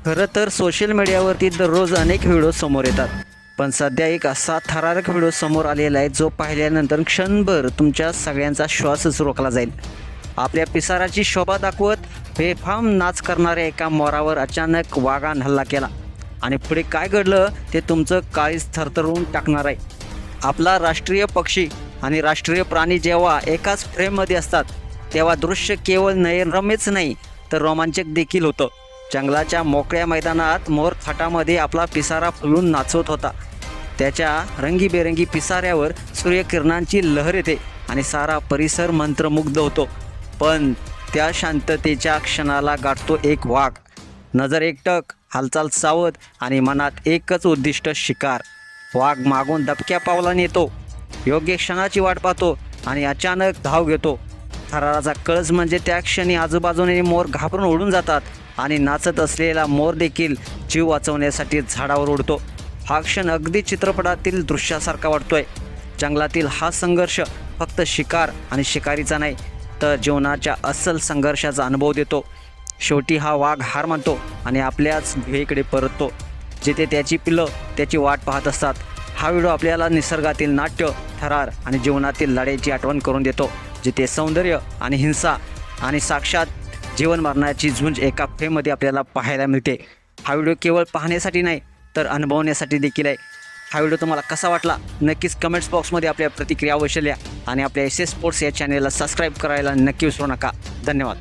खरं तर सोशल मीडियावरती दररोज अनेक व्हिडिओ समोर येतात, पण सध्या एक असा थरारक व्हिडिओ समोर आलेला आहे जो पाहिल्यानंतर क्षणभर तुमच्या सगळ्यांचा श्वासच रोखला जाईल. आपल्या पिसाराची शोभा दाखवत बेफाम नाच करणाऱ्या एका मोरावर अचानक वाघानं हल्ला केला आणि पुढे काय घडलं ते तुमचं काळीज थरथरवून टाकणार आहे. आपला राष्ट्रीय पक्षी आणि राष्ट्रीय प्राणी जेव्हा एकाच फ्रेममध्ये असतात तेव्हा दृश्य केवळ नयनरम्यच नाही तर रोमांचक देखील होतं. जंगलाच्या मोकळ्या मैदानात मोर थाटामध्ये आपला पिसारा फुलून नाचवत होता. त्याच्या रंगीबेरंगी पिसाऱ्यावर सूर्यकिरणांची लहर येते आणि सारा परिसर मंत्रमुग्ध होतो. पण त्या शांततेच्या क्षणाला गाठतो एक वाघ. नजर एकटक, हालचाल सावध आणि मनात एकच उद्दिष्ट शिकार. वाघ मागून दबक्या पावलाने येतो, योग्य क्षणाची वाट पाहतो आणि अचानक धाव घेतो. थराराचा कळस म्हणजे त्या क्षणी आजूबाजूने मोर घाबरून उडून जातात आणि नाचत असलेला मोर देखील जीव वाचवण्यासाठी झाडावर उडतो. हा क्षण अगदी चित्रपटातील दृश्यासारखा वाटतोय. जंगलातील हा संघर्ष फक्त शिकार आणि शिकारीचा नाही तर जीवनाच्या अस्सल संघर्षाचा अनुभव देतो. शेवटी हा वाघ हार मानतो आणि आपल्याच गुहेकडे परततो जिथे त्याची पिलं त्याची वाट पाहत असतात. हा व्हिडिओ आपल्याला निसर्गातील नाट्य, थरार आणि जीवनातील लढाईची आठवण करून देतो, जिथे सौंदर्य आणि हिंसा आणि साक्षात जीवन मरणाची झुंज एका फ्रेममध्ये आपल्याला पाहायला मिळते. हा व्हिडिओ केवळ पाहण्यासाठी नाही तर अनुभवण्यासाठी देखील आहे. हा व्हिडिओ तुम्हाला कसा वाटला नक्कीच कमेंट्स बॉक्समध्ये आपल्या प्रतिक्रिया अवश्य लिहा आणि आपल्या SS स्पोर्ट्स या चॅनेलला सबस्क्राईब करायला नक्की विसरू नका. धन्यवाद.